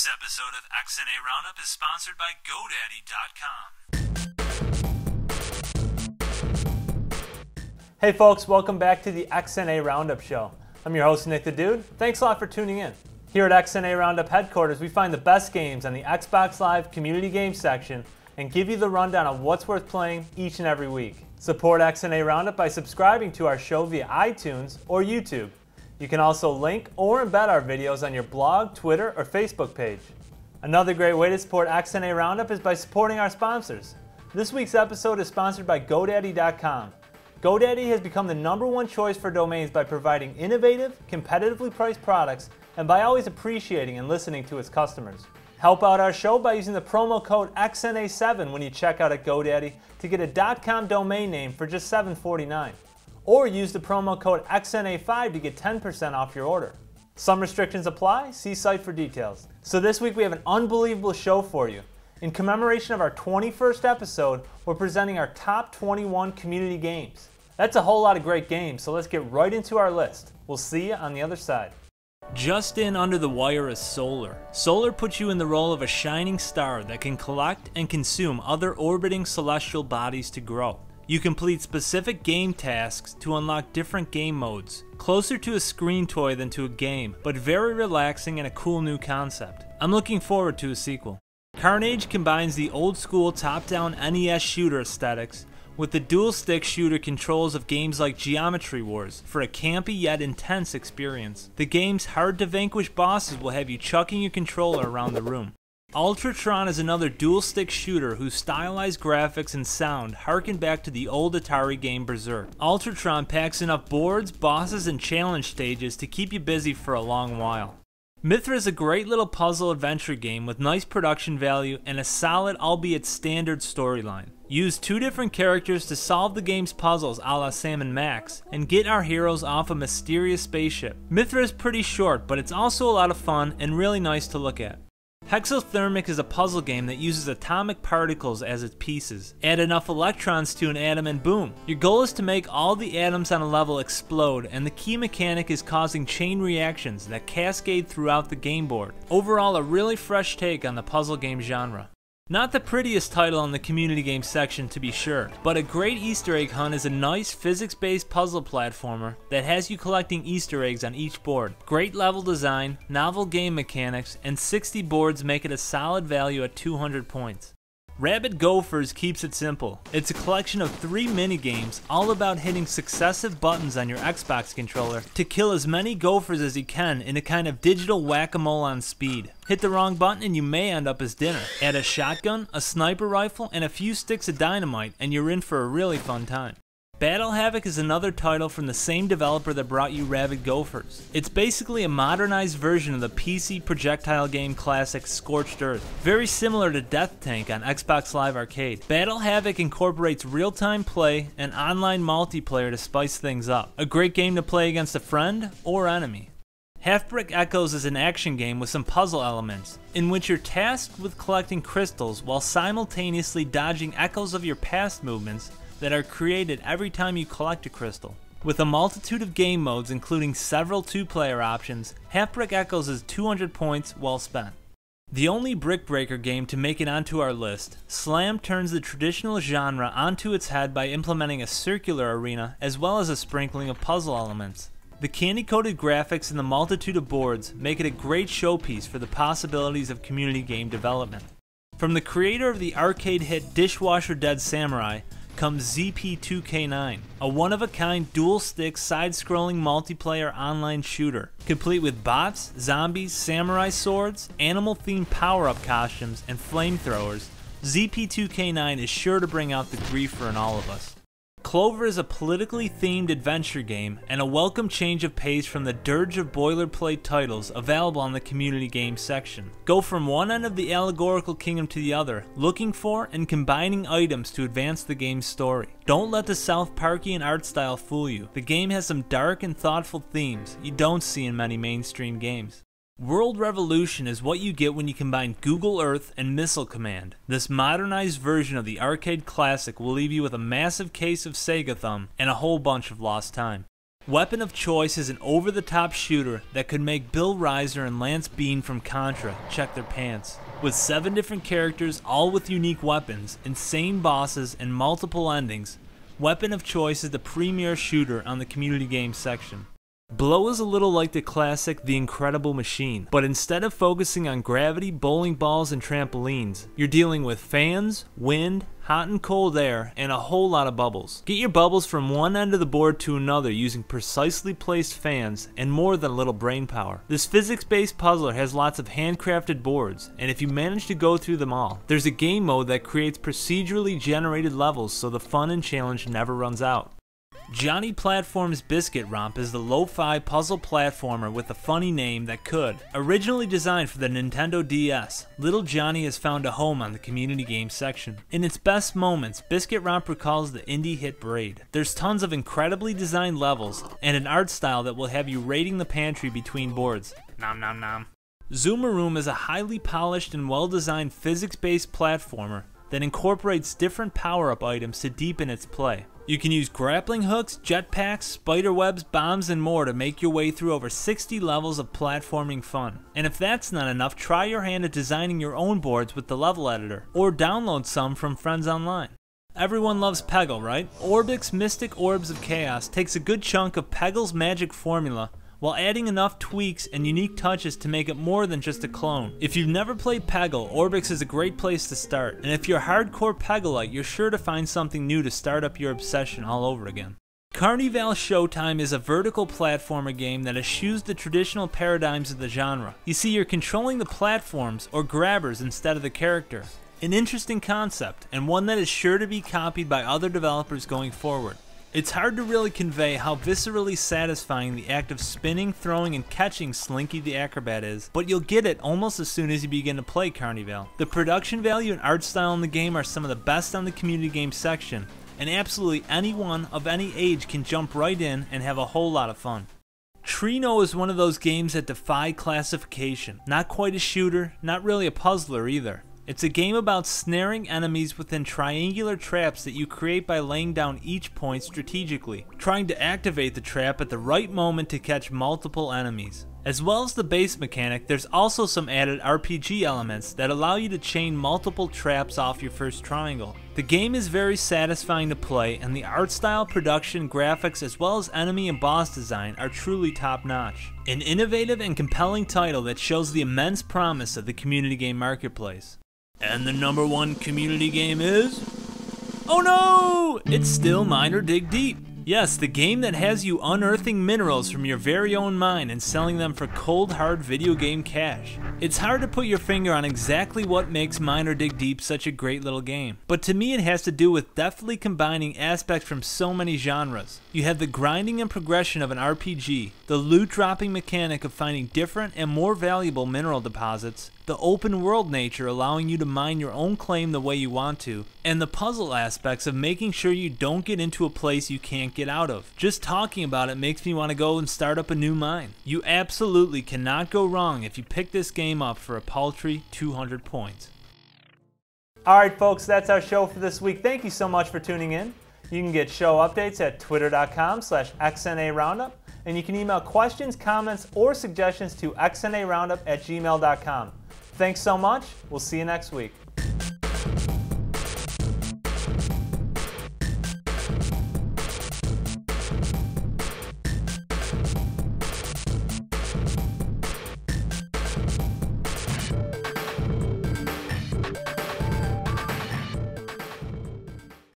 This episode of XNA Roundup is sponsored by GoDaddy.com. Hey folks, welcome back to the XNA Roundup Show. I'm your host, Nick the Dude. Thanks a lot for tuning in. Here at XNA Roundup headquarters, we find the best games on the Xbox Live community games section and give you the rundown on what's worth playing each and every week. Support XNA Roundup by subscribing to our show via iTunes or YouTube. You can also link or embed our videos on your blog, Twitter, or Facebook page. Another great way to support XNA Roundup is by supporting our sponsors. This week's episode is sponsored by GoDaddy.com. GoDaddy has become the #1 choice for domains by providing innovative, competitively priced products and by always appreciating and listening to its customers. Help out our show by using the promo code XNA7 when you check out at GoDaddy to get a .com domain name for just $7.49. Or use the promo code XNA5 to get 10% off your order. Some restrictions apply, see site for details. So this week we have an unbelievable show for you. In commemoration of our 21st episode, we're presenting our top 21 community games. That's a whole lot of great games, so let's get right into our list. We'll see you on the other side. Just in under the wire is Solar. Solar puts you in the role of a shining star that can collect and consume other orbiting celestial bodies to grow. You complete specific game tasks to unlock different game modes. Closer to a screen toy than to a game, but very relaxing and a cool new concept. I'm looking forward to a sequel. Carnage combines the old school top-down NES shooter aesthetics with the dual-stick shooter controls of games like Geometry Wars for a campy yet intense experience. The game's hard-to-vanquish bosses will have you chucking your controller around the room. Ultratron is another dual-stick shooter whose stylized graphics and sound harken back to the old Atari game Berserk. Ultratron packs enough boards, bosses, and challenge stages to keep you busy for a long while. Mithra is a great little puzzle adventure game with nice production value and a solid, albeit standard storyline. Use 2 different characters to solve the game's puzzles a la Sam and Max, and get our heroes off a mysterious spaceship. Mithra is pretty short, but it's also a lot of fun and really nice to look at. Hexothermic is a puzzle game that uses atomic particles as its pieces. Add enough electrons to an atom and boom. Your goal is to make all the atoms on a level explode, and the key mechanic is causing chain reactions that cascade throughout the game board. Overall, a really fresh take on the puzzle game genre. Not the prettiest title on the community game section to be sure, but a great Easter egg hunt is a nice physics-based puzzle platformer that has you collecting Easter eggs on each board. Great level design, novel game mechanics, and 60 boards make it a solid value at 200 points. Rabid Gophers keeps it simple. It's a collection of 3 minigames all about hitting successive buttons on your Xbox controller to kill as many gophers as you can in a kind of digital whack-a-mole on speed. Hit the wrong button and you may end up as dinner. Add a shotgun, a sniper rifle, and a few sticks of dynamite and you're in for a really fun time. Battle Havoc is another title from the same developer that brought you Rabid Gophers. It's basically a modernized version of the PC projectile game classic Scorched Earth, very similar to Death Tank on Xbox Live Arcade. Battle Havoc incorporates real-time play and online multiplayer to spice things up. A great game to play against a friend or enemy. Half-Brick Echoes is an action game with some puzzle elements, in which you're tasked with collecting crystals while simultaneously dodging echoes of your past movements that are created every time you collect a crystal. With a multitude of game modes including several 2-player options, Half-Brick Echoes is 200 points well spent. The only Brick Breaker game to make it onto our list, Slam turns the traditional genre onto its head by implementing a circular arena as well as a sprinkling of puzzle elements. The candy-coated graphics and the multitude of boards make it a great showpiece for the possibilities of community game development. From the creator of the arcade hit Dishwasher Dead Samurai comes ZP2K9, a one-of-a-kind dual-stick side-scrolling multiplayer online shooter, complete with bots, zombies, samurai swords, animal-themed power-up costumes, and flamethrowers. ZP2K9 is sure to bring out the griefer in all of us. Clover is a politically themed adventure game and a welcome change of pace from the dirge of boilerplate titles available on the community games section. Go from one end of the allegorical kingdom to the other, looking for and combining items to advance the game's story. Don't let the South Parkian art style fool you. The game has some dark and thoughtful themes you don't see in many mainstream games. World Revolution is what you get when you combine Google Earth and Missile Command. This modernized version of the arcade classic will leave you with a massive case of Sega thumb and a whole bunch of lost time. Weapon of Choice is an over-the-top shooter that could make Bill Riser and Lance Bean from Contra check their pants. With 7 different characters, all with unique weapons, insane bosses, and multiple endings, Weapon of Choice is the premier shooter on the community games section. Blow is a little like the classic The Incredible Machine, but instead of focusing on gravity, bowling balls, and trampolines, you're dealing with fans, wind, hot and cold air, and a whole lot of bubbles. Get your bubbles from one end of the board to another using precisely placed fans and more than a little brain power. This physics-based puzzler has lots of handcrafted boards, and if you manage to go through them all, there's a game mode that creates procedurally generated levels so the fun and challenge never runs out. Johnny Platform's Biscuit Romp is the lo-fi puzzle platformer with a funny name that could. Originally designed for the Nintendo DS, Little Johnny has found a home on the community games section. In its best moments, Biscuit Romp recalls the indie hit Braid. There's tons of incredibly designed levels, and an art style that will have you raiding the pantry between boards. Nom nom nom. Zoomaroom is a highly polished and well-designed physics-based platformer that incorporates different power-up items to deepen its play. You can use grappling hooks, jetpacks, spider webs, bombs, and more to make your way through over 60 levels of platforming fun. And if that's not enough, try your hand at designing your own boards with the level editor, or download some from friends online. Everyone loves Peggle, right? Orbic's Mystic Orbs of Chaos takes a good chunk of Peggle's magic formula while adding enough tweaks and unique touches to make it more than just a clone. If you've never played Peggle, Orbix is a great place to start, and if you're a hardcore Peggleite, you're sure to find something new to start up your obsession all over again. Carnival Showtime is a vertical platformer game that eschews the traditional paradigms of the genre. You see, you're controlling the platforms, or grabbers, instead of the character. An interesting concept, and one that is sure to be copied by other developers going forward. It's hard to really convey how viscerally satisfying the act of spinning, throwing, and catching Slinky the Acrobat is, but you'll get it almost as soon as you begin to play Carnival. The production value and art style in the game are some of the best on the community game section, and absolutely anyone of any age can jump right in and have a whole lot of fun. Trino is one of those games that defy classification. Not quite a shooter, not really a puzzler either. It's a game about snaring enemies within triangular traps that you create by laying down each point strategically, trying to activate the trap at the right moment to catch multiple enemies. As well as the base mechanic, there's also some added RPG elements that allow you to chain multiple traps off your first triangle. The game is very satisfying to play, and the art style, production, graphics, as well as enemy and boss design are truly top notch. An innovative and compelling title that shows the immense promise of the community game marketplace. And the #1 community game is... oh no! It's still Miner Dig Deep. Yes, the game that has you unearthing minerals from your very own mine and selling them for cold hard video game cash. It's hard to put your finger on exactly what makes Miner Dig Deep such a great little game, but to me it has to do with deftly combining aspects from so many genres. You have the grinding and progression of an RPG, the loot dropping mechanic of finding different and more valuable mineral deposits, the open world nature allowing you to mine your own claim the way you want to, and the puzzle aspects of making sure you don't get into a place you can't get out of. Just talking about it makes me want to go and start up a new mine. You absolutely cannot go wrong if you pick this game up for a paltry 200 points. Alright folks, that's our show for this week. Thank you so much for tuning in. You can get show updates at twitter.com/XNA Roundup, and you can email questions, comments, or suggestions to xnaroundup@gmail.com. Thanks so much. We'll see you next week.